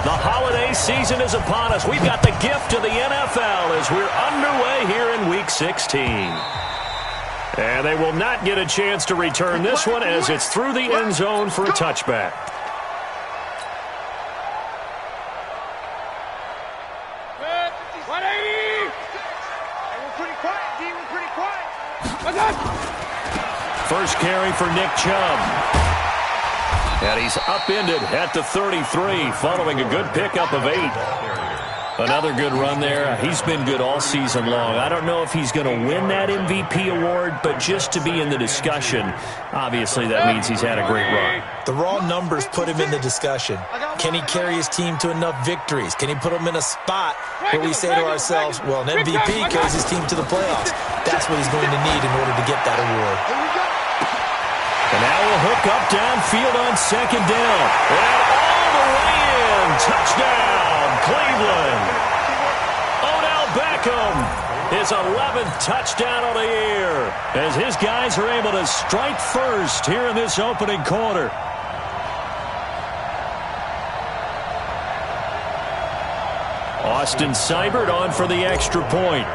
The holiday season is upon us. We've got the gift of the NFL as we're underway here in Week 16. And they will not get a chance to return this one as it's through the end zone for a touchback. First carry for Nick Chubb. And he's upended at the 33 following a good pickup of 8. Another good run there. He's been good all season long. I don't know if he's going to win that MVP award, but just to be in the discussion, obviously that means he's had a great run. The raw numbers put him in the discussion. Can he carry his team to enough victories? Can he put them in a spot where we say to ourselves, well, an MVP carries his team to the playoffs. That's what he's going to need in order to get that award. And now we'll hook up downfield on second down. And all the way in. Touchdown, Cleveland. Odell Beckham, his 11th touchdown of the year, as his guys are able to strike first here in this opening quarter. Austin Seibert on for the extra point.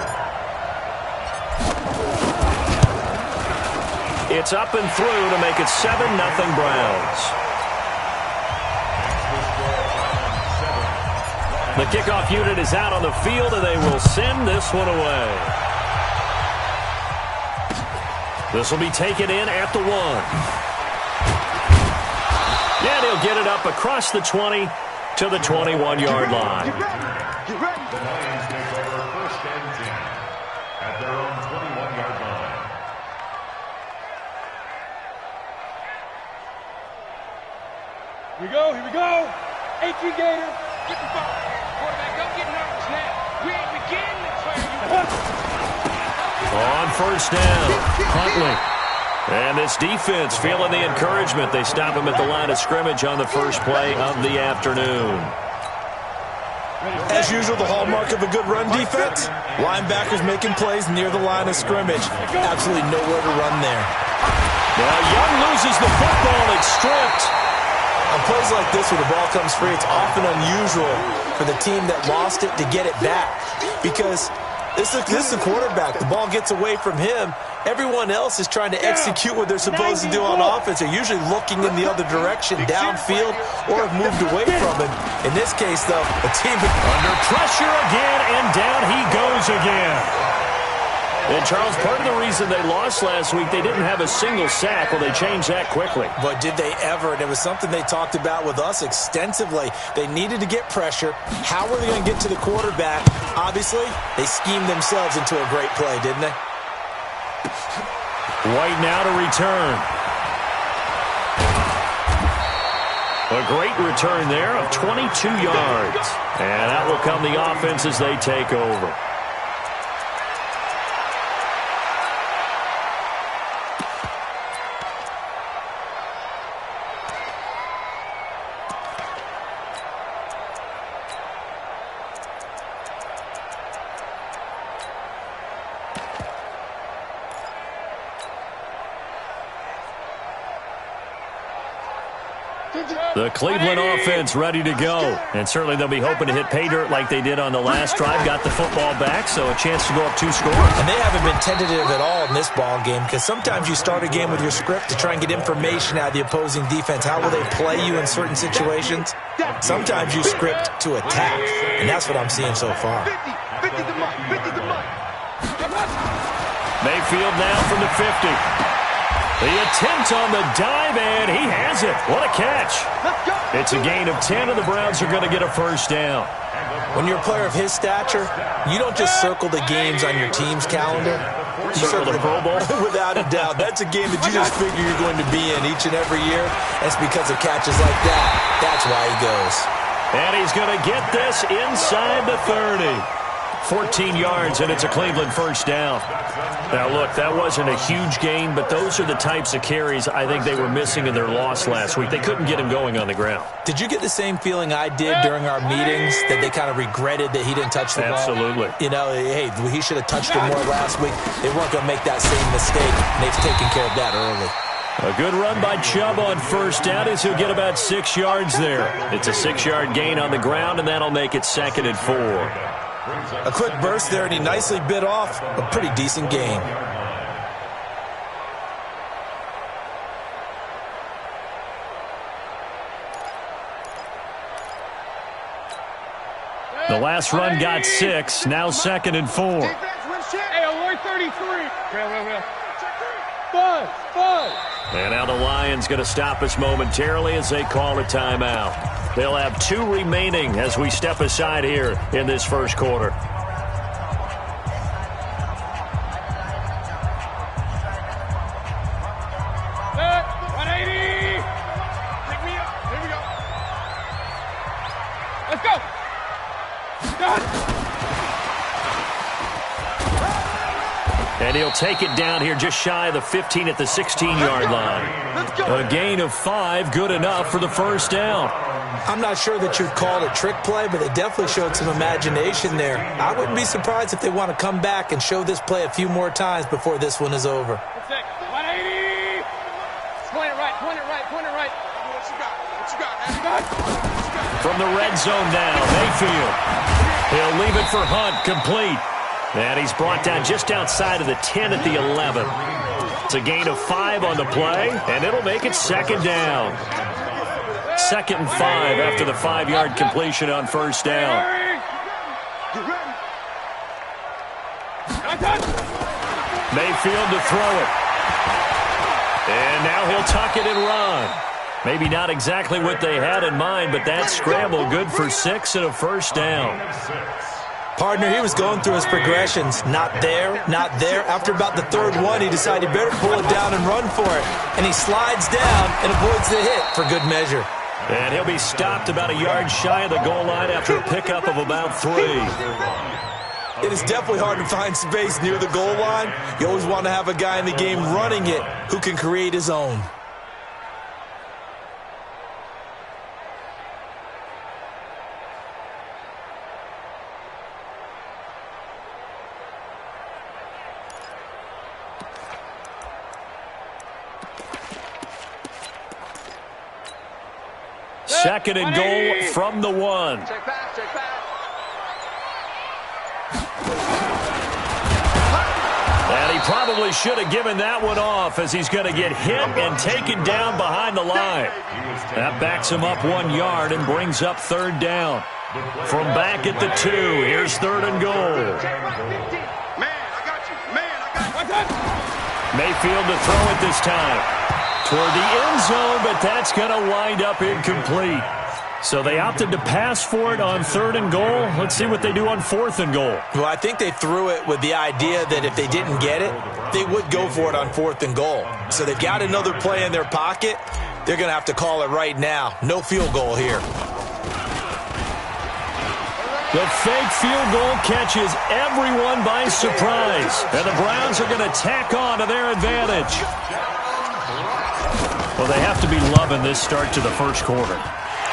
It's up and through to make it 7-0 Browns. The kickoff unit is out on the field, and they will send this one away. This will be taken in at the 1. And he'll get it up across the 20 to the 21-yard line. The Lions take over first and 10 at their own 21-yard line. Here we go. 18 Gator. Get the ball. Quarterback, don't get nervous now. We ain't beginning to play. On first down, Huntley. And this defense feeling the encouragement. They stop him at the line of scrimmage on the first play of the afternoon. As usual, the hallmark of a good run defense, linebackers making plays near the line of scrimmage. Absolutely nowhere to run there. Now Young loses the football. It's stripped. On plays like this where the ball comes free, it's often unusual for the team that lost it to get it back. Because this is a quarterback. The ball gets away from him. Everyone else is trying to execute what they're supposed to do on offense. They're usually looking in the other direction, downfield, or have moved away from him. In this case, though, a team under pressure again, and down he goes again. And, Charles, part of the reason they lost last week, they didn't have a single sack. Well, they changed that quickly. But did they ever? And it was something they talked about with us extensively. They needed to get pressure. How were they going to get to the quarterback? Obviously, they schemed themselves into a great play, didn't they? White now to return. A great return there of 22 yards. And that will come the offense as they take over. The Cleveland offense ready to go. And certainly they'll be hoping to hit pay dirt like they did on the last drive. Got the football back, so a chance to go up 2 scores. And they haven't been tentative at all in this ball game, because sometimes you start a game with your script to try and get information out of the opposing defense. How will they play you in certain situations? Sometimes you script to attack, and that's what I'm seeing so far. Mayfield now from the 50. The attempt on the dive, and he has it. What a catch. It's a gain of 10, and the Browns are going to get a first down. When you're a player of his stature, you don't just circle the games on your team's calendar. You circle the Pro Bowl. Without a doubt. That's a game that you just figure you're going to be in each and every year. That's because of catches like that. That's why he goes. And he's going to get this inside the 30. 14 yards, and it's a Cleveland first down. Now, look, that wasn't a huge gain, but those are the types of carries I think they were missing in their loss last week. They couldn't get him going on the ground. Did you get the same feeling I did during our meetings, that they kind of regretted that he didn't touch the ball? Absolutely. You know, hey, he should have touched it more last week. They weren't going to make that same mistake, and they've taken care of that early. A good run by Chubb on first down as he'll get about 6 yards there. It's a 6-yard gain on the ground, and that'll make it 2nd and 4. A quick burst there, and he nicely bit off a pretty decent gain. The last run got 6, now 2nd and 4. Hey, alert 33. Real. Buzz. And now the Lions going to stop us momentarily as they call a timeout. They'll have 2 remaining as we step aside here in this first quarter. Set. 180. Pick me up. Here we go. Let's go. Done. And he'll take it down here just shy of the 15 at the 16-yard line. A gain of 5, good enough for the first down. I'm not sure that you'd call it a trick play, but they definitely showed some imagination there. I wouldn't be surprised if they want to come back and show this play a few more times before this one is over. 180. Point it right. What you got? From the red zone now, Mayfield. He'll leave it for Hunt, complete. And he's brought down just outside of the 10 at the 11. It's a gain of 5 on the play, and it'll make it 2nd down. 2nd and 5 after the 5-yard completion on first down. Mayfield to throw it. And now he'll tuck it and run. Maybe not exactly what they had in mind, but that scramble good for 6 and a first down. Partner, he was going through his progressions. Not there. After about the 3rd one, he decided he better pull it down and run for it. And he slides down and avoids the hit for good measure. And he'll be stopped about a yard shy of the goal line after a pickup of about 3. It is definitely hard to find space near the goal line. You always want to have a guy in the game running it who can create his own. Second and goal from the 1. Check back. And he probably should have given that one off as he's going to get hit and taken down behind the line. That backs him up 1 yard and brings up 3rd down. From back at the 2, here's 3rd and goal. Mayfield to throw it this time. Toward the end zone, but that's going to wind up incomplete. So they opted to pass for it on 3rd and goal. Let's see what they do on 4th and goal. Well, I think they threw it with the idea that if they didn't get it, they would go for it on 4th and goal. So they've got another play in their pocket. They're going to have to call it right now. No field goal here. The fake field goal catches everyone by surprise. And the Browns are going to tack on to their advantage. Well, they have to be loving this start to the first quarter.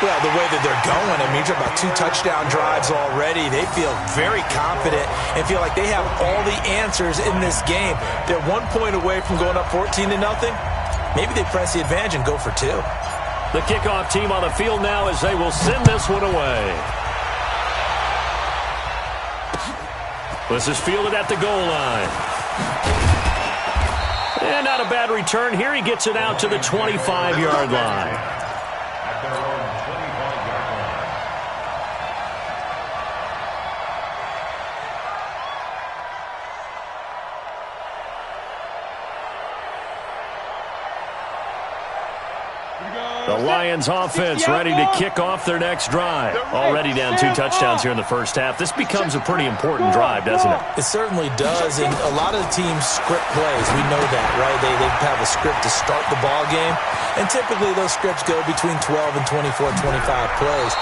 Well, the way that they're going, I mean, you're talking about 2 touchdown drives already. They feel very confident and feel like they have all the answers in this game. They're 1 point away from going up 14-0. Maybe they press the advantage and go for 2. The kickoff team on the field now as they will send this one away. This is fielded at the goal line. And not a bad return here. He gets it out to the 25-yard line. The Lions offense ready to kick off their next drive. Already down 2 touchdowns here in the first half. This becomes a pretty important drive, doesn't it? It certainly does, and a lot of the teams script plays. We know that, right? They have a script to start the ball game, and typically those scripts go between 12 and 24, 25 plays.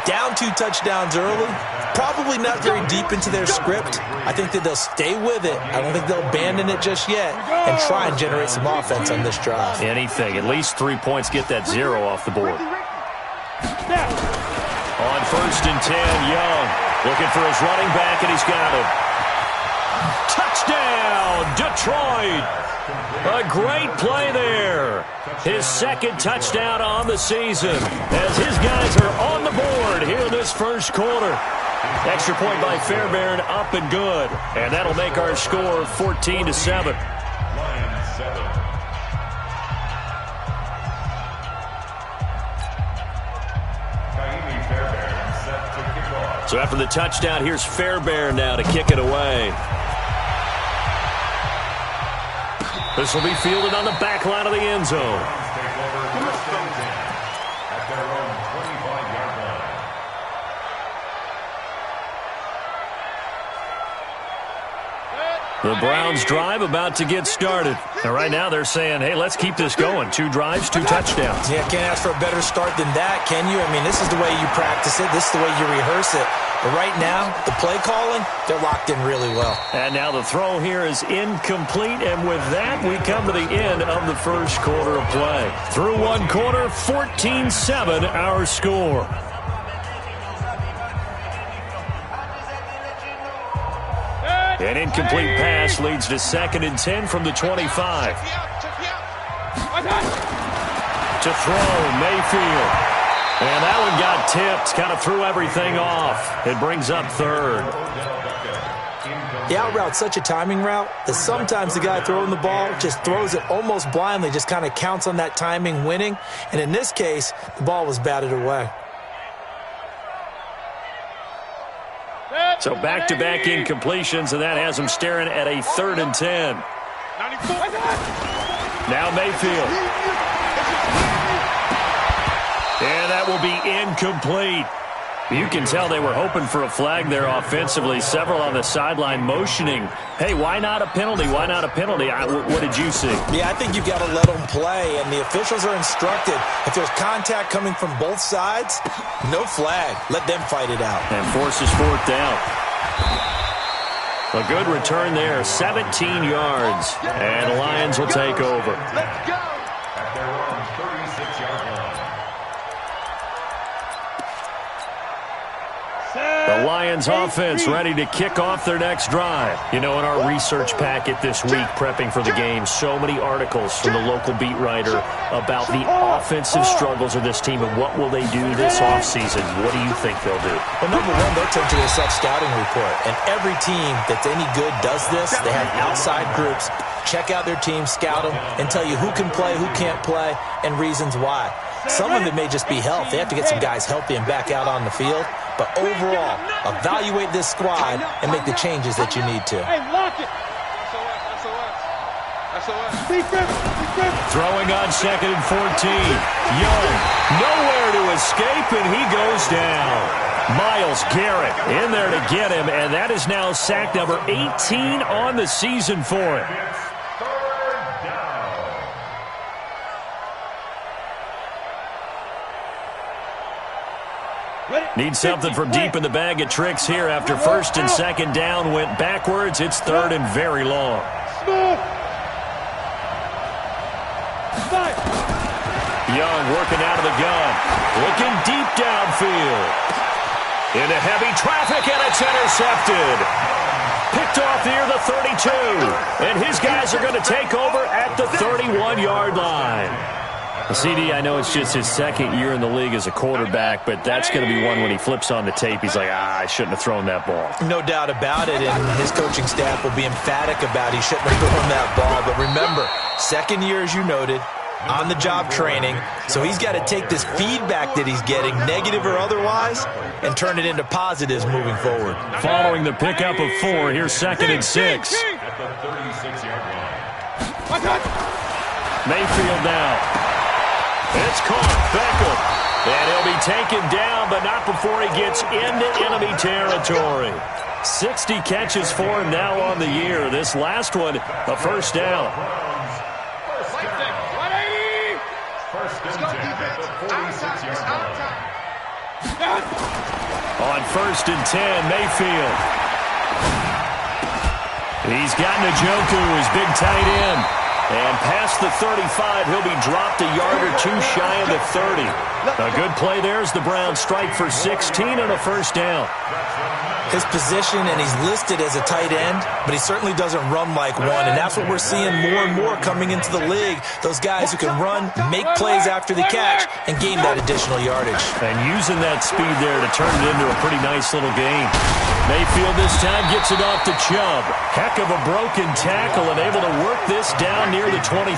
Down 2 touchdowns early, probably not very deep into their script. I think that they'll stay with it. I don't think they'll abandon it just yet and try and generate some offense on this drive. Anything. At least 3 points, get that 0 off the board. On 1st and 10, Young looking for his running back, and he's got him. Touchdown, Detroit. A great play there. His second touchdown on the season as his guys are on the board here in this first quarter. Extra point by Fairbairn, up and good. And that'll make our score 14-7. So after the touchdown, here's Fairbairn now to kick it away. This will be fielded on the back line of the end zone. The Browns drive about to get started. And right now they're saying, hey, let's keep this going. 2 drives, 2 touchdowns. Yeah, can't ask for a better start than that, can you? I mean, this is the way you practice it. This is the way you rehearse it. But right now, the play calling, they're locked in really well. And now the throw here is incomplete. And with that, we come to the end of the first quarter of play. Through one quarter, 14-7 our score. An incomplete pass leads to 2nd and 10 from the 25. To throw, Mayfield. And that one got tipped, kind of threw everything off. It brings up 3rd. The out route's such a timing route that sometimes the guy throwing the ball just throws it almost blindly, just kind of counts on that timing winning. And in this case, the ball was batted away. So back-to-back incompletions, and that has him staring at a 3rd and 10. Now Mayfield. And that will be incomplete. You can tell they were hoping for a flag there offensively. Several on the sideline motioning. Hey, why not a penalty? Why not a penalty? What did you see? Yeah, I think you got to let them play, and the officials are instructed. If there's contact coming from both sides, no flag. Let them fight it out. And forces 4th down. A good return there, 17 yards. And the Lions will take over. Let's go. At their own 36-yard line. The Lions offense ready to kick off their next drive. You know, in our research packet this week, prepping for the game, so many articles from the local beat writer about the offensive struggles of this team and what will they do this offseason. What do you think they'll do? Well, number one, they'll turn to a self-scouting report. And every team that's any good does this. They have outside groups. Check out their team, scout them, and tell you who can play, who can't play, and reasons why. Some of it may just be health. They have to get some guys healthy and back out on the field. But overall, evaluate this squad and make the changes that you need to. Hey, lock it. Throwing on 2nd and 14. Young, nowhere to escape, and he goes down. Myles Garrett in there to get him, and that is now sack number 18 on the season for him. Need something from deep in the bag of tricks here after 1st and 2nd down went backwards. It's 3rd and very long. Young working out of the gun. Looking deep downfield. Into heavy traffic, and it's intercepted. Picked off near the 32. And his guys are going to take over at the 31-yard line. CD, I know it's just his 2nd year in the league as a quarterback, but that's going to be one when he flips on the tape. He's like, I shouldn't have thrown that ball. No doubt about it, and his coaching staff will be emphatic about he shouldn't have thrown that ball. But remember, 2nd year, as you noted, on-the-job training, so he's got to take this feedback that he's getting, negative or otherwise, and turn it into positives moving forward. Following the pickup of 4, here's 2nd and 6. At the 36-yard line. Mayfield now. It's caught. Beckham. And he'll be taken down, but not before he gets into enemy territory. 60 catches for him now on the year. This last one, a 1st down. First and 10 at the 46-yard line. On 1st and 10, Mayfield. He's got Njoku, his big tight end. And past the 35, he'll be dropped a yard or 2 shy of the 30. A good play there as the Browns strike for 16 and a 1st down. his position, and he's listed as a tight end, but he certainly doesn't run like one, and that's what we're seeing more and more coming into the league. Those guys who can run, make plays after the catch, and gain that additional yardage. And using that speed there to turn it into a pretty nice little game. Mayfield this time gets it off to Chubb. Heck of a broken tackle and able to work this down near the 23.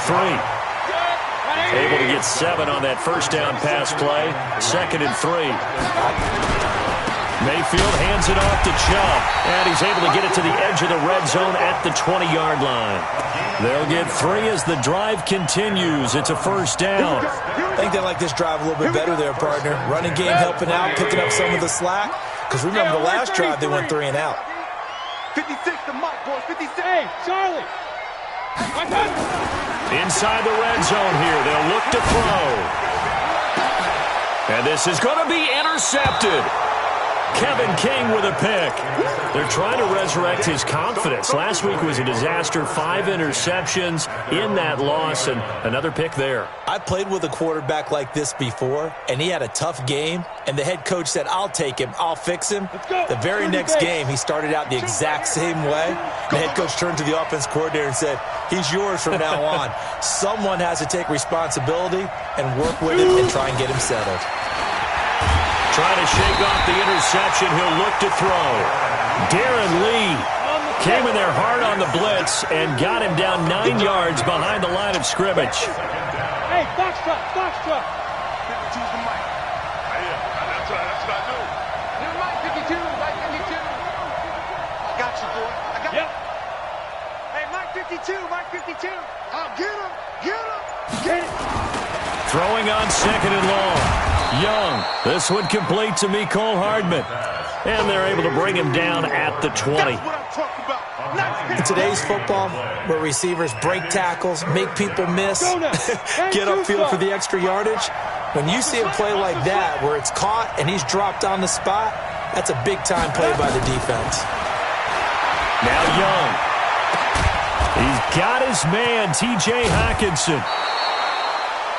Able to get 7 on that first down pass play. 2nd and 3. Mayfield hands it off to Chubb, and he's able to get it to the edge of the red zone at the 20-yard line. They'll get 3 as the drive continues. It's a first down. I think they like this drive a little bit better there, partner. Running game helping out, picking up some of the slack. Because remember, the last drive they went 3 and out. 56 to Mike, boys. 56. Hey, Charlie. Inside the red zone here, they'll look to throw. And this is going to be intercepted. Kevin King with a pick. They're trying to resurrect his confidence. Last week was a disaster. 5 interceptions in that loss, and another pick there. I played with a quarterback like this before, and he had a tough game, and the head coach said, I'll take him, I'll fix him. The very next game, he started out the exact same way. The head coach turned to the offense coordinator and said, he's yours from now on. Someone has to take responsibility and work with him and try and get him settled. Trying to shake off the interception. He'll look to throw. Darren Lee came in there hard on the blitz and got him down 9 yards behind the line of scrimmage. Hey, box truck, box truck. 52's the mic. That's what I do. Never mind, 52, Mike 52. I got you, boy. I got you. Hey, Mike 52, Mike 52. Oh, get him, get him. Get it. Throwing on 2nd and long. Young. This one complete to Mecole Hardman. And they're able to bring him down at the 20. That's what I'm talking about. In today's football, where receivers break tackles, make people miss, get upfield for the extra yardage, when you see a play like that where it's caught and he's dropped on the spot, that's a big-time play by the defense. Now Young. He's got his man, T.J. Hockenson.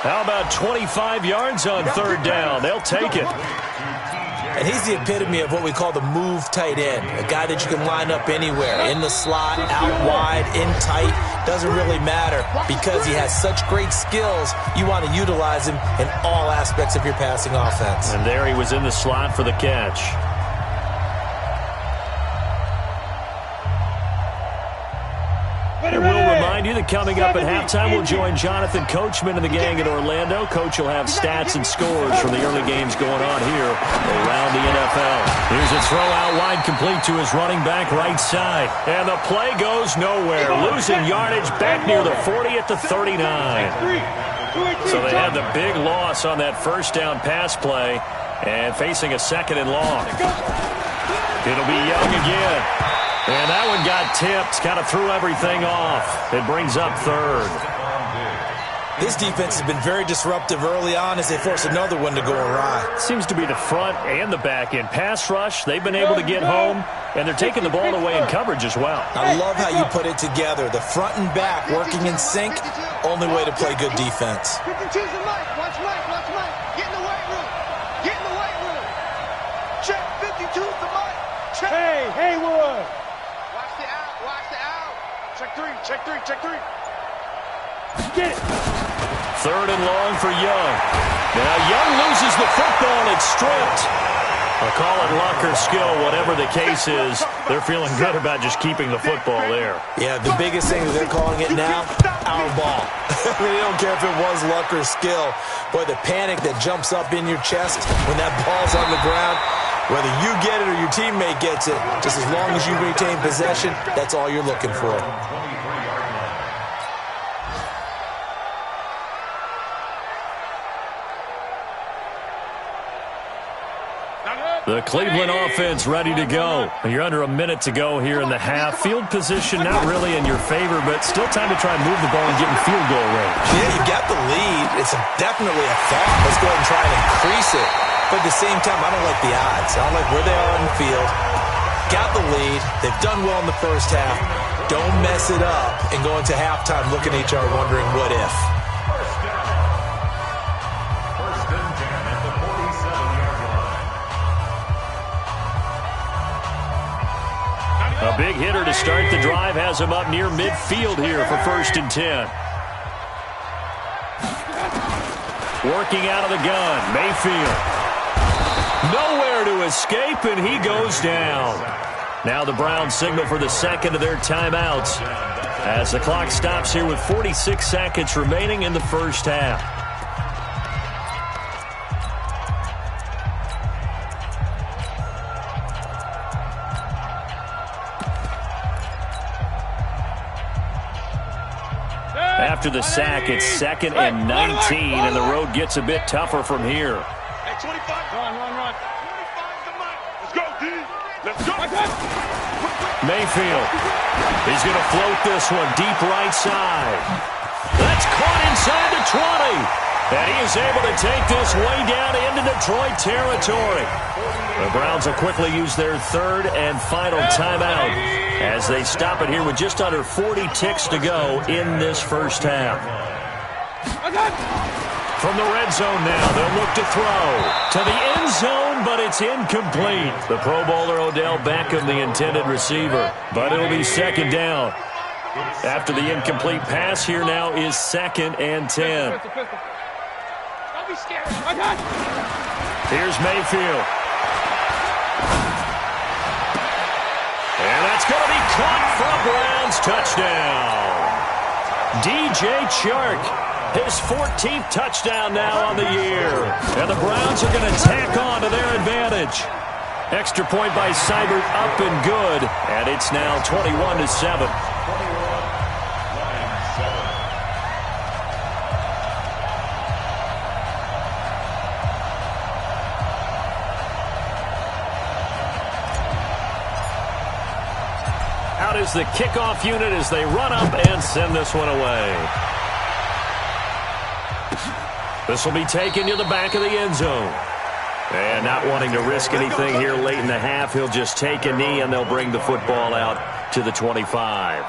How about 25 yards on 3rd down? They'll take it. And he's the epitome of what we call the move tight end, a guy that you can line up anywhere, in the slot, out wide, in tight, doesn't really matter because he has such great skills. You want to utilize him in all aspects of your passing offense. And there he was in the slot for the catch. And we'll remind you that coming up at halftime, we'll join Jonathan Coachman and the gang in Orlando. Coach will have stats and scores from the early games going on here around the NFL. Here's a throw out wide, complete to his running back right side. And the play goes nowhere. Losing yardage back near the 40 at the 39. So they had the big loss on that first down pass play and facing a 2nd and long. It'll be Young again. And that one got tipped, kind of threw everything off. It brings up 3rd. This defense has been very disruptive early on as they force another one to go awry. Seems to be the front and the back end. Pass rush, they've been able to get home, and they're taking the ball away in coverage as well. I love how you put it together. The front and back working in sync, only way to play good defense. 52's the Mike. Watch Mike, watch Mike. Get in the weight room. Get in the weight room. Check 52's the Mike. Check. Hey, Haywood. Watch the out, watch the out. Check 3, check 3, check 3. Get it. 3rd and long for Young. Now Young loses the football. It's stripped. I'll call it luck or skill, whatever the case is. They're feeling good about just keeping the football there. Yeah, the biggest thing that they're calling it now, our ball. I mean, they don't care if it was luck or skill. Boy, the panic that jumps up in your chest when that ball's on the ground, whether you get it or your teammate gets it, just as long as you retain possession, that's all you're looking for. The Cleveland offense ready to go. You're under a minute to go here in the half. Field position not really in your favor, but still time to try and move the ball and get in field goal range. Yeah, you got the lead. It's definitely a thought. Let's go ahead and try and increase it. But at the same time, I don't like the odds. I don't like where they are on the field. Got the lead. They've done well in the first half. Don't mess it up and go into halftime looking at each other wondering what if. First and 10 at the 47-yard line. A big hitter to start the drive has him up near midfield here for 1st and 10. Working out of the gun, Mayfield. Nowhere to escape, and he goes down. Now the Browns signal for the second of their timeouts as the clock stops here with 46 seconds remaining in the first half. After the sack, it's 2nd and 19, and the road gets a bit tougher from here. Hey, 25. Run. 25 to Mike. Let's go, D. Let's go. Mayfield. He's going to float this one deep right side. That's caught inside the 20. And he is able to take this way down into Detroit territory. The Browns will quickly use their 3rd and final timeout as they stop it here with just under 40 ticks to go in this first half. From the red zone now, they'll look to throw to the end zone, but it's incomplete. The Pro Bowler Odell Beckham, the intended receiver, but it'll be 2nd down. After the incomplete pass, here now is 2nd and 10. Don't be scared. Here's Mayfield. And that's going to be caught for a Browns touchdown. DJ Chark, his 14th touchdown now on the year. And the Browns are going to tack on to their advantage. Extra point by Seibert up and good. And it's now 21-7. Out is the kickoff unit as they run up and send this one away. This will be taken to the back of the end zone. And not wanting to risk anything here late in the half, he'll just take a knee and they'll bring the football out to the 25.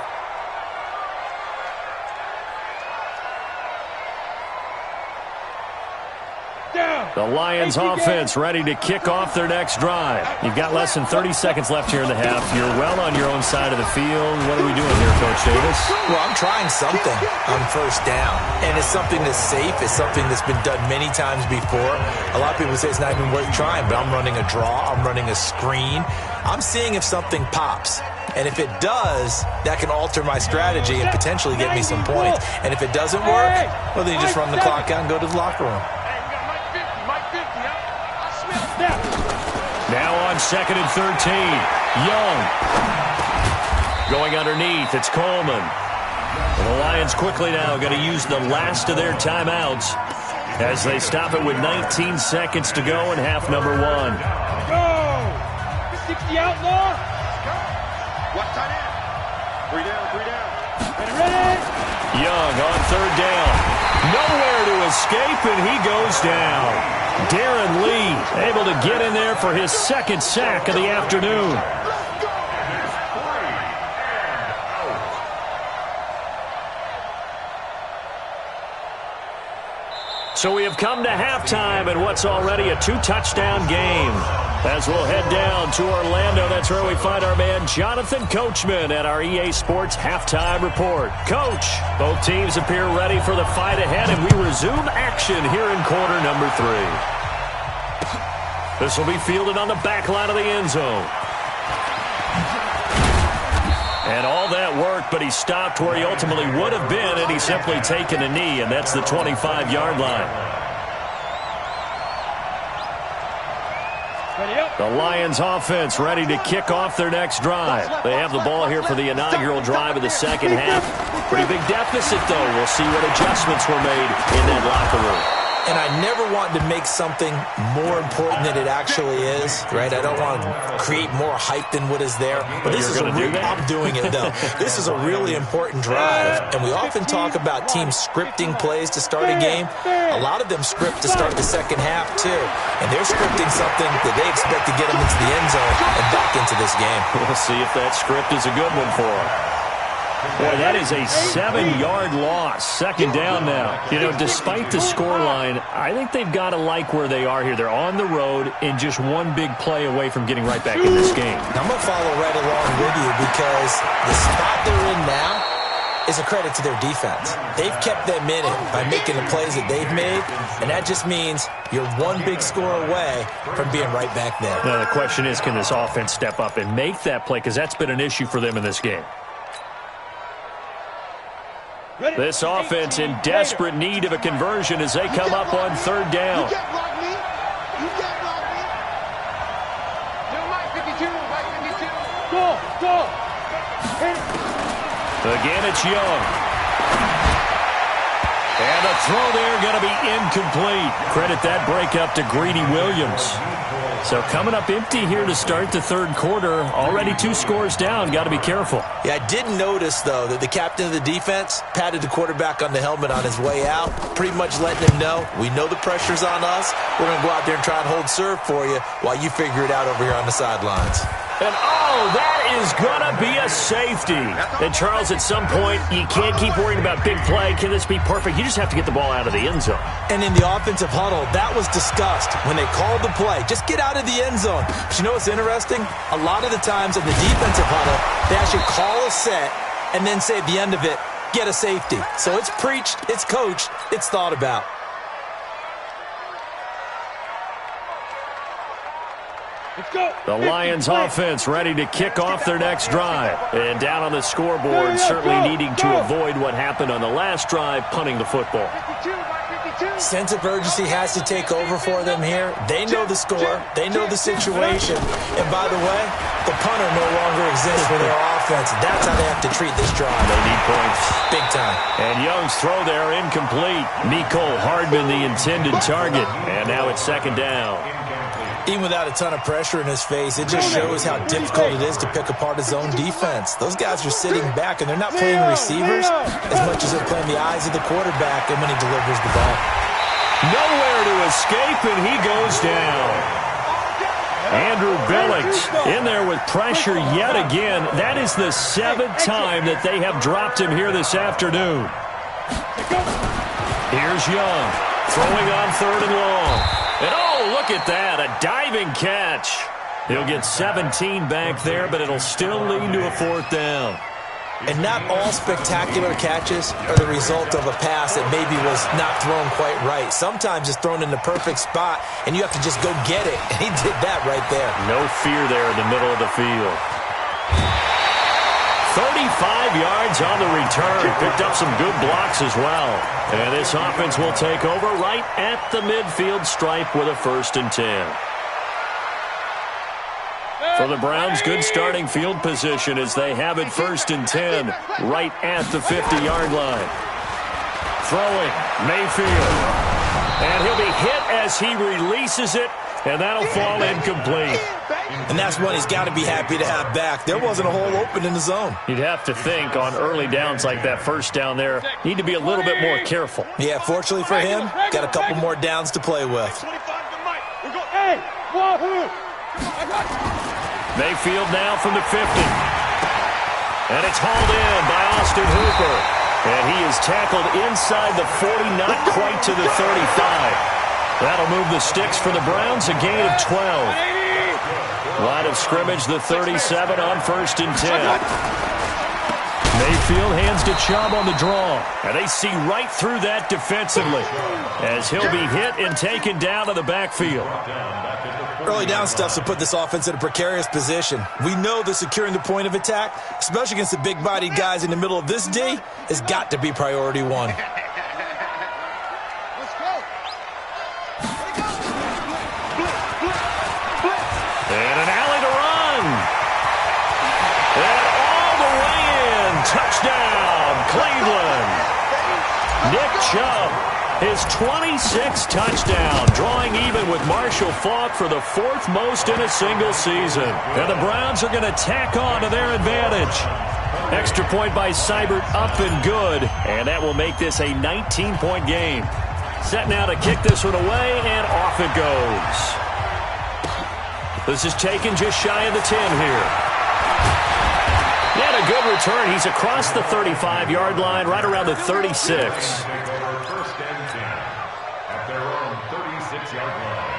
The Lions offense ready to kick off their next drive. You've got less than 30 seconds left here in the half. You're well on your own side of the field. What are we doing here, Coach Davis? Well, I'm trying something on 1st down. And it's something that's safe. It's something that's been done many times before. A lot of people say it's not even worth trying, but I'm running a draw. I'm running a screen. I'm seeing if something pops. And if it does, that can alter my strategy and potentially get me some points. And if it doesn't work, well, then you just run the clock out and go to the locker room. Now on 2nd and 13. Young. Going underneath, it's Coleman. And the Lions quickly now going to use the last of their timeouts as they stop it with 19 seconds to go in half number 1. Go! 60 outlaw. Watch tight end. 3 down. Ready? Young on 3rd down. Nowhere to escape, and he goes down. Darren Lee able to get in there for his 2nd sack of the afternoon. So we have come to halftime in what's already a 2-touchdown game. As we'll head down to Orlando, that's where we find our man Jonathan Coachman at our EA Sports Halftime Report. Coach, both teams appear ready for the fight ahead, and we resume action here in quarter number 3. This will be fielded on the back line of the end zone. And all that work, but he stopped where he ultimately would have been, and he's simply taken a knee, and that's the 25-yard line. The Lions offense ready to kick off their next drive. They have the ball here for the inaugural drive of the second half. Pretty big deficit, though. We'll see what adjustments were made in that locker room. And I never want to make something more important than it actually is, right? I don't want to create more hype than what is there. But this is I'm doing it, though. This is a really important drive. And we often talk about teams scripting plays to start a game. A lot of them script to start the second half, too. And they're scripting something that they expect to get them into the end zone and back into this game. We'll see if that script is a good one for them. Boy, that is a 7-yard loss. Second down now. You know, despite the scoreline, I think they've got to like where they are here. They're on the road and just one big play away from getting right back in this game. I'm going to follow right along with you because the spot they're in now is a credit to their defense. They've kept them in it by making the plays that they've made, and that just means you're one big score away from being right back there. Now, the question is, can this offense step up and make that play? Because that's been an issue for them in this game. This offense in desperate need of a conversion as they come up on third down. You can't block me. You can't block me. No, Mike 52. Mike 52. Go. Again, it's Young. And the throw there going to be incomplete. Credit that breakup to Greedy Williams. So coming up empty here to start the third quarter. Already 2 scores down. Got to be careful. Yeah, I did notice, though, that the captain of the defense patted the quarterback on the helmet on his way out, pretty much letting him know, we know the pressure's on us. We're going to go out there and try and hold serve for you while you figure it out over here on the sidelines. And, that is going to be a safety. And, Charles, at some point, you can't keep worrying about big play. Can this be perfect? You just have to get the ball out of the end zone. And in the offensive huddle, that was discussed when they called the play. Just get out of the end zone. But you know what's interesting? A lot of the times in the defensive huddle, they actually call a set and then say at the end of it, get a safety. So it's preached, it's coached, it's thought about. The Lions offense ready to kick off their next drive. And down on the scoreboard, certainly needing to avoid what happened on the last drive, punting the football. Sense of urgency has to take over for them here. They know the score. They know the situation. And by the way, the punter no longer exists for their offense. That's how they have to treat this drive. They need points. Big time. And Young's throw there incomplete. Mecole Hardman the intended target. And now it's second down. Even without a ton of pressure in his face, it just shows how difficult it is to pick apart his own defense. Those guys are sitting back, and they're not playing receivers as much as they're playing the eyes of the quarterback and when he delivers the ball. Nowhere to escape, and he goes down. Andrew Billings in there with pressure yet again. That is the 7th time that they have dropped him here this afternoon. Here's Young, throwing on third and long. And look at that, a diving catch. He'll get 17 back there, but it'll still lead to a 4th down. And not all spectacular catches are the result of a pass that maybe was not thrown quite right. Sometimes it's thrown in the perfect spot, and you have to just go get it. And he did that right there. No fear there in the middle of the field. 35 yards on the return. Picked up some good blocks as well. And this offense will take over right at the midfield stripe with a 1st and 10. For the Browns, good starting field position as they have it 1st and 10 right at the 50-yard line. Throwing, Mayfield. And he'll be hit as he releases it, and that'll fall incomplete. And that's one he's got to be happy to have back. There wasn't a hole open in the zone. You'd have to think on early downs like that, 1st down there, need to be a little bit more careful. Yeah, fortunately for him, got a couple more downs to play with. Mayfield now from the 50. And it's hauled in by Austin Hooper. And he is tackled inside the 40, not quite to the 35. That'll move the sticks for the Browns, a gain of 12. Line of scrimmage, the 37 on 1st and 10. Mayfield hands to Chubb on the draw. And they see right through that defensively as he'll be hit and taken down to the backfield. Early down stuff to put this offense in a precarious position. We know that securing the point of attack, especially against the big-bodied guys in the middle of this D, has got to be priority 1. And an alley to run. And all the way in. Touchdown, Cleveland. Nick Chubb, his 26th touchdown, drawing even with Marshall Faulk for the 4th most in a single season. And the Browns are going to tack on to their advantage. Extra point by Seibert, up and good. And that will make this a 19-point game. Set now to kick this one away, and off it goes. This is taken just shy of the 10 here. And a a good return. He's across the 35-yard line, right around the 36. First and 10 at their own 36-yard line.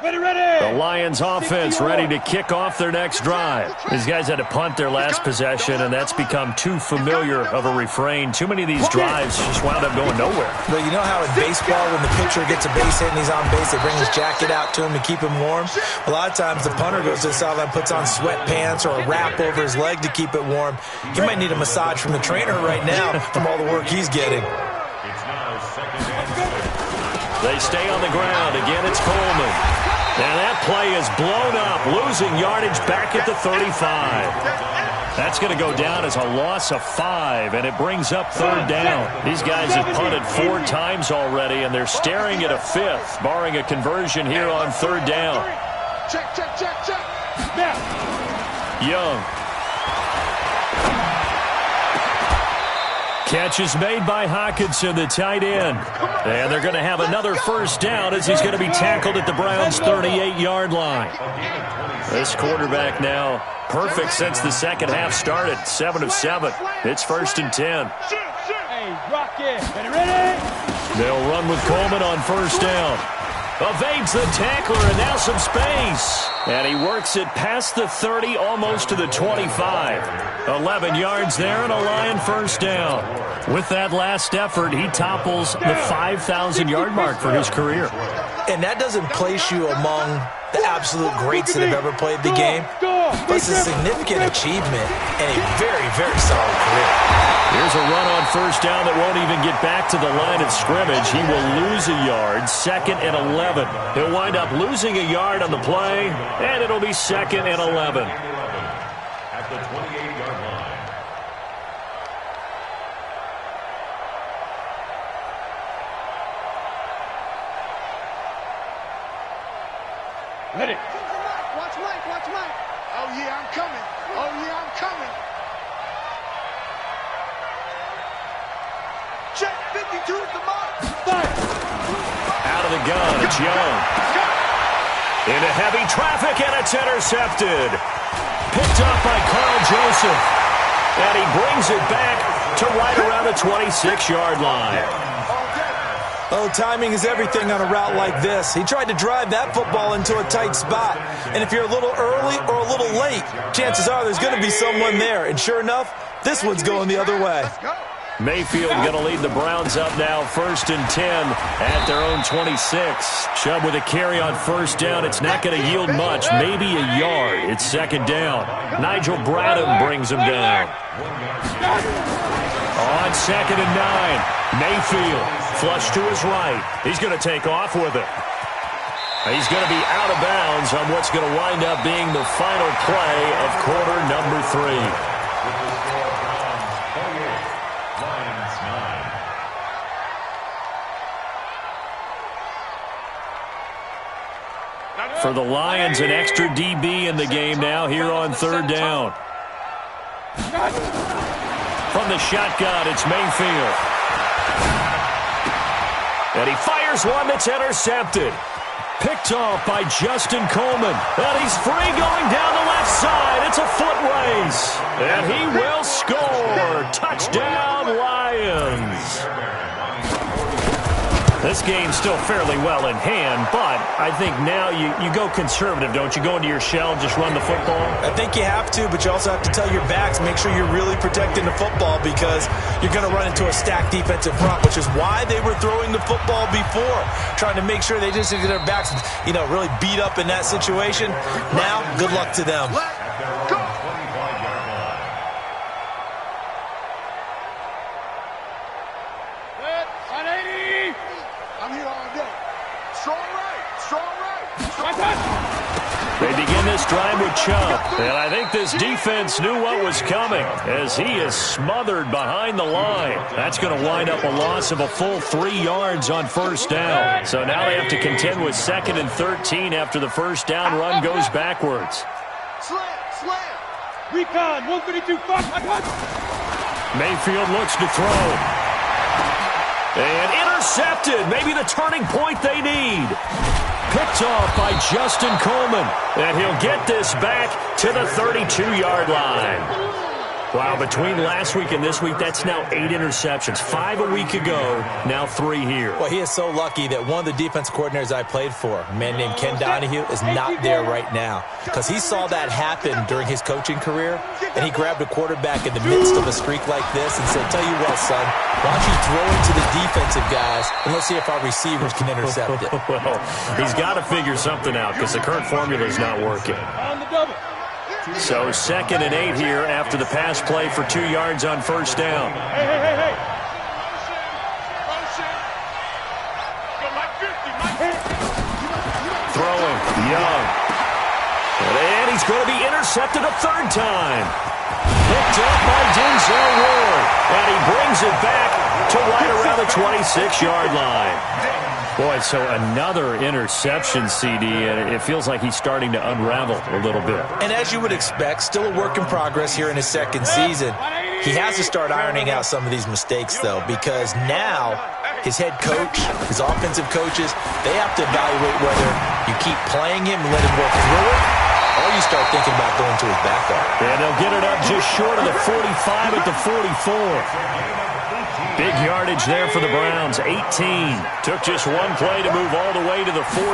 The Lions offense ready to kick off their next drive. These guys had to punt their last possession, and that's become too familiar of a refrain. Too many of these drives just wound up going nowhere. But you know how in baseball, when the pitcher gets a base hit and he's on base, they bring his jacket out to him to keep him warm? A lot of times the punter goes to the sideline, puts on sweatpants or a wrap over his leg to keep it warm. He might need a massage from the trainer right now from all the work he's getting. It's now second and 6. They stay on the ground. Again, it's Coleman. And that play is blown up, losing yardage back at the 35. That's going to go down as a loss of 5, and it brings up third down. These guys have punted 4 times already, and they're staring at a 5th, barring a conversion here on third down. Check. Young. Catch is made by Hockenson, the tight end. And they're going to have another first down as he's going to be tackled at the Browns' 38-yard line. This quarterback now perfect since the second half started. 7 of 7. It's first and 10. They'll run with Coleman on first down. Evades the tackler, and now some space. And he works it past the 30, almost to the 25. 11 yards there and a Lion first down. With that last effort, he topples the 5,000-yard mark for his career. And that doesn't place you among the absolute greats that have ever played the game. But it's a significant achievement and a very, very solid career. Here's a run on first down that won't even get back to the line of scrimmage. He will lose a yard, second and 11. He'll wind up losing a yard on the play, and it'll be second and 11. At the 28-yard line. Ready. Watch Mike. Oh, yeah, I'm coming. Check 52 at the mark. Out of the gun, it's Young. Into heavy traffic, and it's intercepted. Picked up by Carl Joseph. And he brings it back to right around the 26-yard line. Oh, timing is everything on a route like this. He tried to drive that football into a tight spot. And if you're a little early or a little late, chances are there's going to be someone there. And sure enough, this one's going the other way. Mayfield going to lead the Browns up now, first and 10 at their own 26. Chubb with a carry on first down. It's not going to yield much, maybe a yard. It's second down. Nigel Bradham brings him down. On second and 9, Mayfield flush to his right. He's going to take off with it. He's going to be out of bounds on what's going to wind up being the final play of quarter number 3. For the Lions, an extra DB in the game now here on third down. From the shotgun, it's Mayfield. And he fires one that's intercepted. Picked off by Justin Coleman. And he's free going down the left side. It's a foot race. And he will score. Touchdown, Lions. This game's still fairly well in hand, but I think now you go conservative, don't you? Go into your shell, just run the football? I think you have to, but you also have to tell your backs, make sure you're really protecting the football because you're going to run into a stacked defensive front, which is why they were throwing the football before, trying to make sure they just get their backs, really beat up in that situation. Now, good luck to them. They begin this drive with Chubb, and I think this defense knew what was coming as he is smothered behind the line. That's going to wind up a loss of a full 3 yards on first down. So now they have to contend with second and 13 after the first down run goes backwards. Slam. Recon, 132, Mayfield looks to throw. And intercepted. Maybe the turning point they need. Picked off by Justin Coleman. And he'll get this back to the 32-yard line. Wow, between last week and this week, that's now 8 interceptions. 5 a week ago, now 3 here. Well, he is so lucky that one of the defense coordinators I played for, a man named Ken Donahue, is not there right now. Because he saw that happen during his coaching career, and he grabbed a quarterback in the midst of a streak like this and said, tell you what, son, why don't you throw it to the defensive guys, and let's see if our receivers can intercept it. Well, he's got to figure something out because the current formula is not working. So 2nd and 8 here after the pass play for 2 yards on first down. Hey. Throwing, Young. And he's going to be intercepted a 3rd time. Picked up by Denzel Ward. And he brings it back to right around the 26-yard line. Boy, so another interception, CD, and it feels like he's starting to unravel a little bit. And as you would expect, still a work in progress here in his 2nd season. He has to start ironing out some of these mistakes, though, because now his head coach, his offensive coaches, they have to evaluate whether you keep playing him and let him work through it, or you start thinking about going to his backup. And they'll get it up just short of the 45 at the 44. Big yardage there for the Browns, 18. Took just one play to move all the way to the 44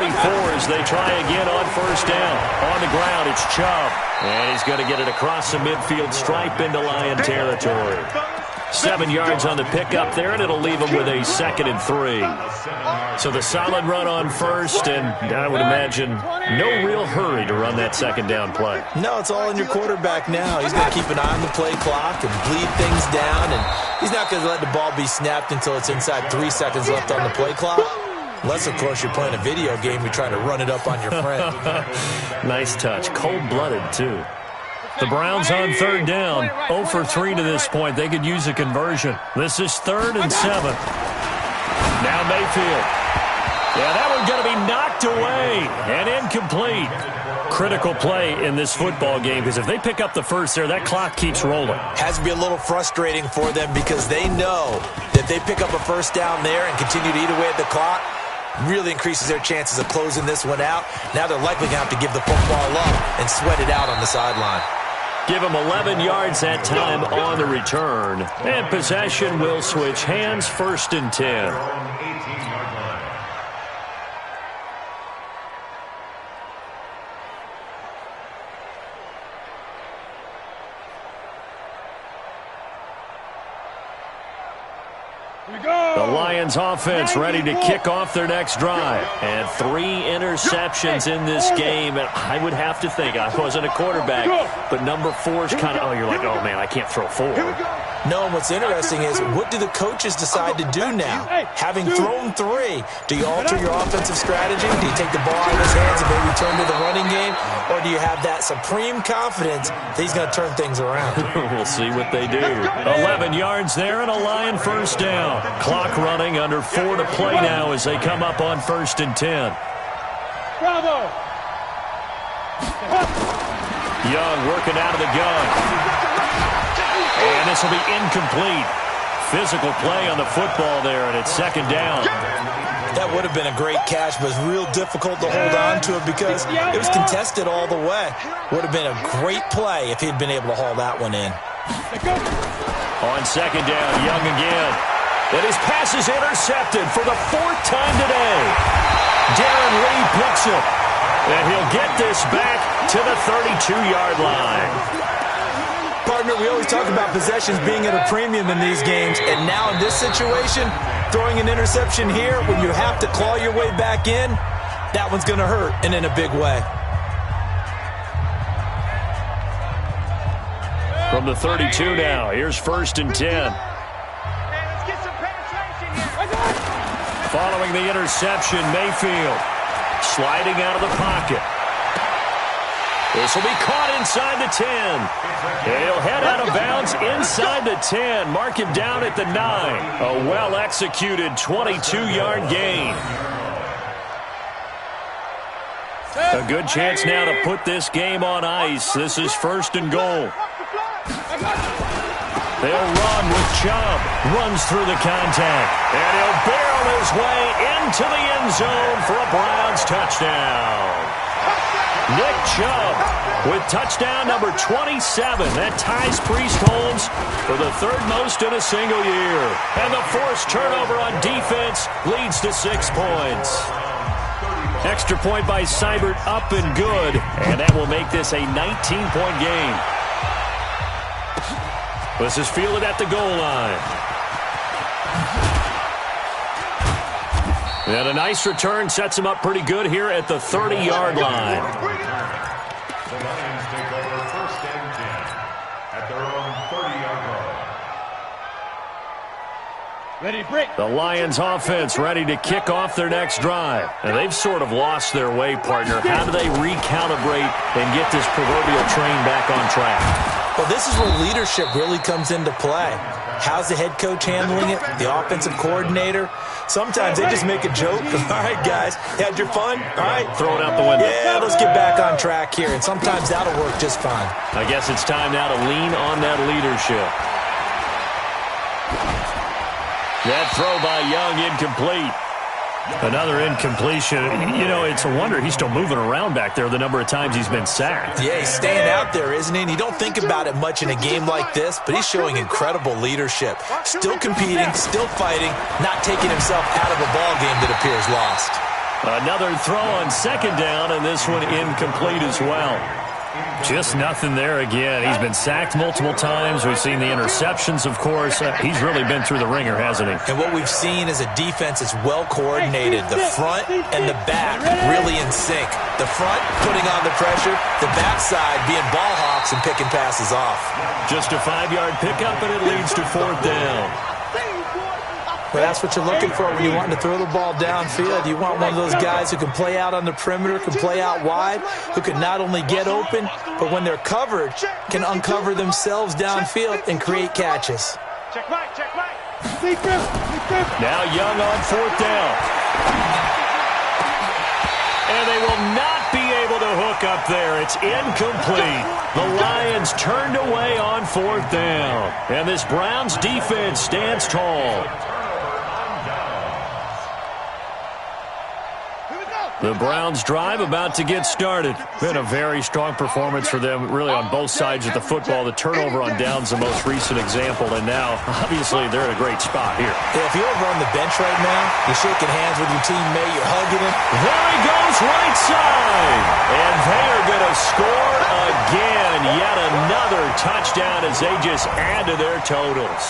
as they try again on first down. On the ground, it's Chubb. And he's going to get it across the midfield stripe into Lion territory. 7 yards on the pickup there, and it'll leave him with a 2nd and 3. So the solid run on first, and I would imagine no real hurry to run that 2nd down play. No, it's all in your quarterback now. He's going to keep an eye on the play clock and bleed things down, and he's not going to let the ball be snapped until it's inside 3 seconds left on the play clock. Unless, of course, you're playing a video game, you're trying to run it up on your friend. Nice touch. Cold-blooded, too. The Browns on 3rd down, 0 for 3 to this point. They could use a conversion. This is 3rd and 7. Now Mayfield. Yeah, that one's going to be knocked away and incomplete. Critical play in this football game because if they pick up the first there, that clock keeps rolling. Has to be a little frustrating for them because they know that they pick up a first down there and continue to eat away at the clock, really increases their chances of closing this one out. Now they're likely going to have to give the football up and sweat it out on the sideline. Give him 11 yards that time on the return. And possession will switch hands, 1st and 10. The Lions offense ready to kick off their next drive. And 3 interceptions in this game. And I would have to think, I wasn't a quarterback, but number 4 is kind of, you're like, oh, man, I can't throw 4. No, and what's interesting is, what do the coaches decide to do now? Having thrown 3, do you alter your offensive strategy? Do you take the ball out of his hands and maybe turn to the running game? Or do you have that supreme confidence that he's going to turn things around? We'll see what they do. 11 yards there and a Lion first down. Clock running, under 4 to play now as they come up on 1st and 10. Bravo! Young working out of the gun. And this will be incomplete. Physical play on the football there, and it's 2nd down. That would have been a great catch, but it's real difficult to hold on to it because it was contested all the way. Would have been a great play if he'd been able to haul that one in. On 2nd down, Young again. And his pass is intercepted for the 4th time today. Darren Lee picks it. And he'll get this back to the 32-yard line. Partner, we always talk about possessions being at a premium in these games, and now in this situation, throwing an interception here when you have to claw your way back in, that one's going to hurt, and in a big way. From the 32 now, here's 1st and 10. Following the interception, Mayfield sliding out of the pocket. This will be caught inside the 10. He'll head out of bounds inside the 10. Mark him down at the 9. A well-executed 22-yard gain. A good chance now to put this game on ice. This is 1st and goal. They'll run with Chubb. Runs through the contact. And he'll barrel his way into the end zone for a Browns touchdown. Nick Chubb with touchdown number 27. That ties Priest Holmes for the third most in a single year. And the forced turnover on defense leads to 6 points. Extra point by Seibert up and good. And that will make this a 19-point game. This is fielded at the goal line. And a nice return sets him up pretty good here at the 30-yard line. The Lions take over 1st and 10 at their own 30-yard line. Ready, break. The Lions offense ready to kick off their next drive. And they've sort of lost their way, partner. How do they recalibrate and get this proverbial train back on track? Well, this is where leadership really comes into play. How's the head coach handling it? The offensive coordinator? Sometimes they just make a joke. All right, guys, you had your fun? All right. Throw it out the window. Yeah, let's get back on track here. And sometimes that'll work just fine. I guess it's time now to lean on that leadership. That throw by Young incomplete. Another incompletion. You know, it's a wonder he's still moving around back there the number of times he's been sacked. Yeah, he's staying out there, isn't he? And you don't think about it much in a game like this, but he's showing incredible leadership. Still competing, still fighting, not taking himself out of a ball game that appears lost. Another throw on 2nd down, and this one incomplete as well. Just nothing there again. He's been sacked multiple times. We've seen the interceptions, of course. He's really been through the ringer, hasn't he? And what we've seen is a defense that's well coordinated. The front and the back really in sync. The front putting on the pressure, the backside being ball hawks and picking passes off. Just a 5-yard pickup, and it leads to 4th down. Well, that's what you're looking for when you want to throw the ball downfield. You want one of those guys who can play out on the perimeter, can play out wide, who can not only get open, but when they're covered, can uncover themselves downfield and create catches. Check right, check right. Now Young on 4th down. And they will not be able to hook up there. It's incomplete. The Lions turned away on 4th down. And this Browns defense stands tall. The Browns drive about to get started. Been a very strong performance for them, really on both sides of the football. The turnover on downs, the most recent example, and now, obviously, they're in a great spot here. Yeah, if you're over on the bench right now, you're shaking hands with your teammate, you're hugging him. There he goes, right side. And they are going to score again. Yet another touchdown as they just add to their totals.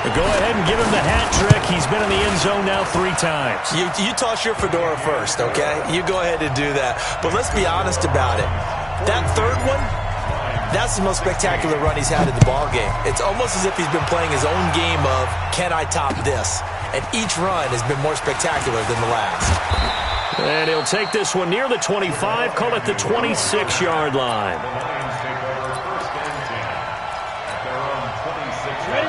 Go ahead and give him the hat trick. He's been in the end zone now 3 times. You toss your fedora first, okay? You go ahead and do that. But let's be honest about it. That 3rd one, that's the most spectacular run he's had in the ballgame. It's almost as if he's been playing his own game of, can I top this? And each run has been more spectacular than the last. And he'll take this one near the 25, call it the 26-yard line.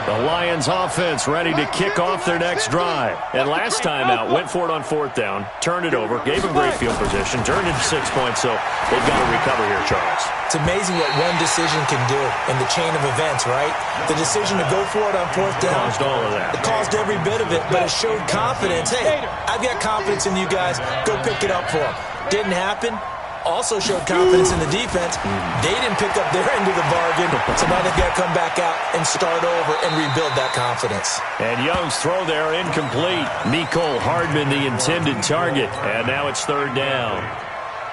The Lions offense ready to kick off their next drive. And last time out, went for it on 4th down, turned it over, gave him great field position, turned into 6 points, so they've got to recover here, Charles. It's amazing what one decision can do in the chain of events, right? The decision to go for it on 4th down. Caused all of that. It caused every bit of it, but it showed confidence. Hey, I've got confidence in you guys. Go pick it up for them. Didn't happen. Also showed confidence in the defense. They didn't pick up their end of the bargain, so now they've got to come back out and start over and rebuild that confidence. And Young's throw there incomplete. Mecole Hardman the intended target, and now it's 3rd down.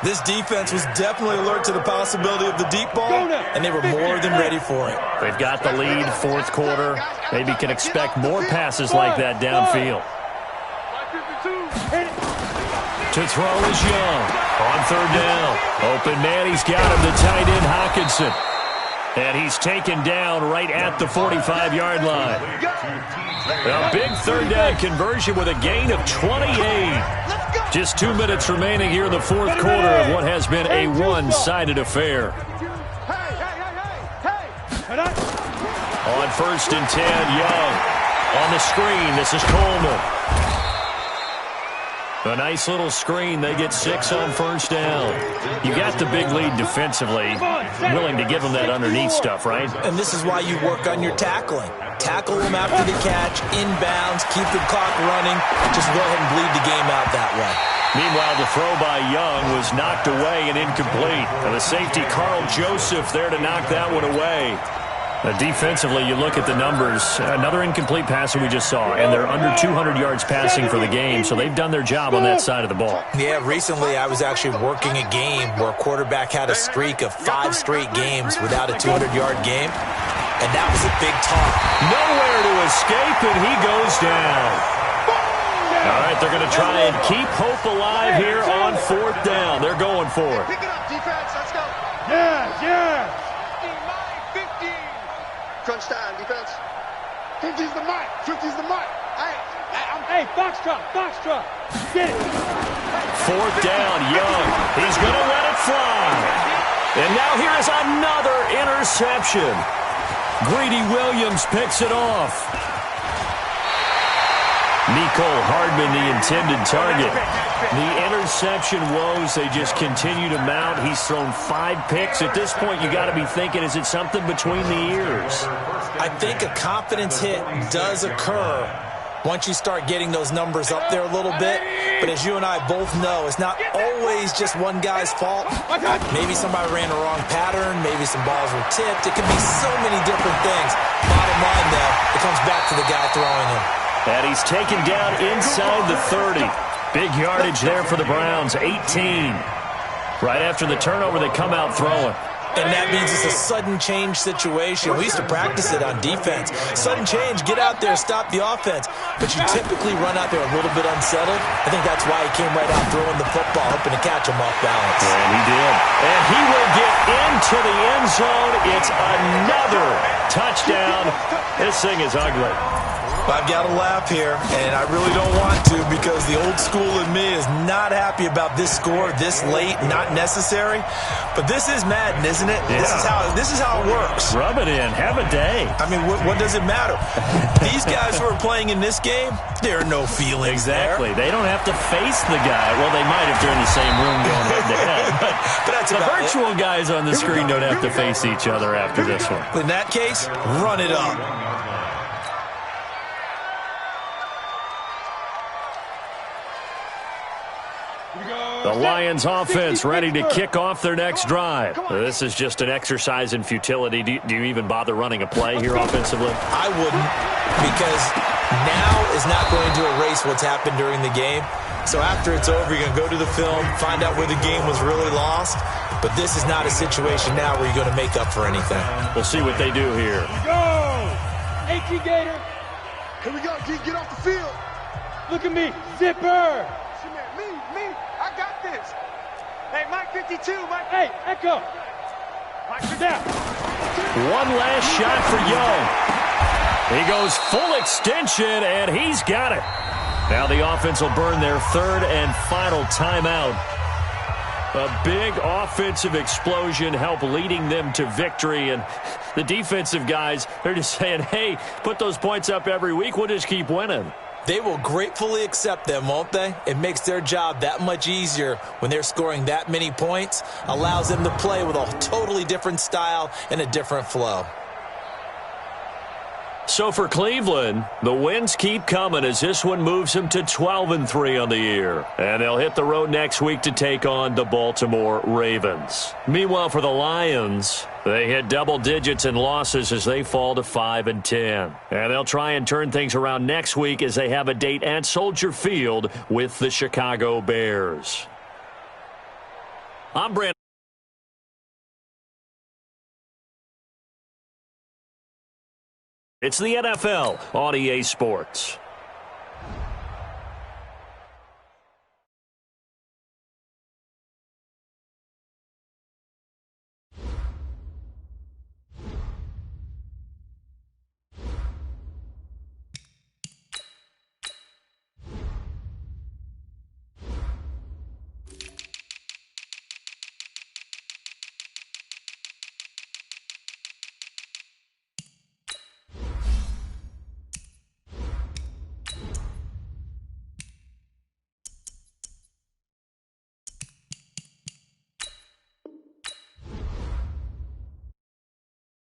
This defense was definitely alert to the possibility of the deep ball, and they were more than ready for it. They've got the lead, 4th quarter. Maybe can expect more passes like that downfield. To throw is Young. On 3rd down. Open man, he's got him, the tight end Hockenson. And he's taken down right at the 45-yard line. A big 3rd down conversion with a gain of 28. Just 2 minutes remaining here in the 4th quarter of what has been a one-sided affair. On 1st and 10, Young. On the screen, this is Coleman. A nice little screen. They get 6 on first down. You got the big lead defensively. Willing to give them that underneath stuff, right? And this is why you work on your tackling. Tackle them after the catch, inbounds, keep the clock running. Just go ahead and bleed the game out that way. Meanwhile, the throw by Young was knocked away and incomplete. And the safety, Carl Joseph, there to knock that one away. Defensively, you look at the numbers. Another incomplete pass that we just saw, and they're under 200 yards passing for the game, so they've done their job on that side of the ball. Yeah, recently I was actually working a game where a quarterback had a streak of 5 straight games without a 200-yard game, and that was a big taunt. Nowhere to escape, and he goes down. All right, they're going to try and keep hope alive here on 4th down. They're going for it. Pick it up, defense. Let's go. Yeah. 15. Crunch time, defense. 50's the mic. 50's the mic. Hey, Foxtrot. Get it. 4th down, Young. He's going to let it fly. And now here is another interception. Greedy Williams picks it off. Nicole Hardman, the intended target. The interception woes, they just continue to mount. He's thrown 5 picks. At this point, you got to be thinking, is it something between the ears? I think a confidence hit does occur once you start getting those numbers up there a little bit. But as you and I both know, it's not always just one guy's fault. Maybe somebody ran a wrong pattern. Maybe some balls were tipped. It can be so many different things. Bottom line, though, it comes back to the guy throwing them. And he's taken down inside the 30. Big yardage there for the Browns, 18. Right after the turnover, they come out throwing. And that means it's a sudden change situation. We used to practice it on defense. Sudden change, get out there, stop the offense. But you typically run out there a little bit unsettled. I think that's why he came right out throwing the football, hoping to catch him off balance. And he did. And he will get into the end zone. It's another touchdown. This thing is ugly. I've got to laugh here, and I really don't want to because the old school in me is not happy about this score this late, not necessary. But this is Madden, isn't it? Yeah. This is how it works. Rub it in. Have a day. I mean, what does it matter? These guys who are playing in this game, there are no feelings Exactly. there. They don't have to face the guy. Well, they might if they're in the same room going head-to-head. But that's the about virtual guys on the screen don't have to face each other after this one. In that case, run it up. The Lions offense ready to kick off their next drive. This is just an exercise in futility. Do you even bother running a play here offensively? I wouldn't, because now is not going to erase what's happened during the game. So after it's over, you're going to go to the film, find out where the game was really lost. But this is not a situation now where you're going to make up for anything. We'll see what they do here. Go! AT Gator. Here we go, G. Get off the field. Look at me. Zipper. Me. I got this. Hey, Mike 52, Mike. Hey, Echo. Mike 52. Down. One last shot for Young. He goes full extension, and he's got it. Now the offense will burn their 3rd and final timeout. A big offensive explosion helped leading them to victory, and the defensive guys, they're just saying, hey, put those points up every week. We'll just keep winning. They will gratefully accept them, won't they? It makes their job that much easier when they're scoring that many points. Allows them to play with a totally different style and a different flow. So for Cleveland, the wins keep coming as this one moves them to 12-3 on the year. And they'll hit the road next week to take on the Baltimore Ravens. Meanwhile, for the Lions, they hit double digits in losses as they fall to 5-10. And they'll try and turn things around next week as they have a date at Soldier Field with the Chicago Bears. I'm Brandon. It's the NFL on EA Sports.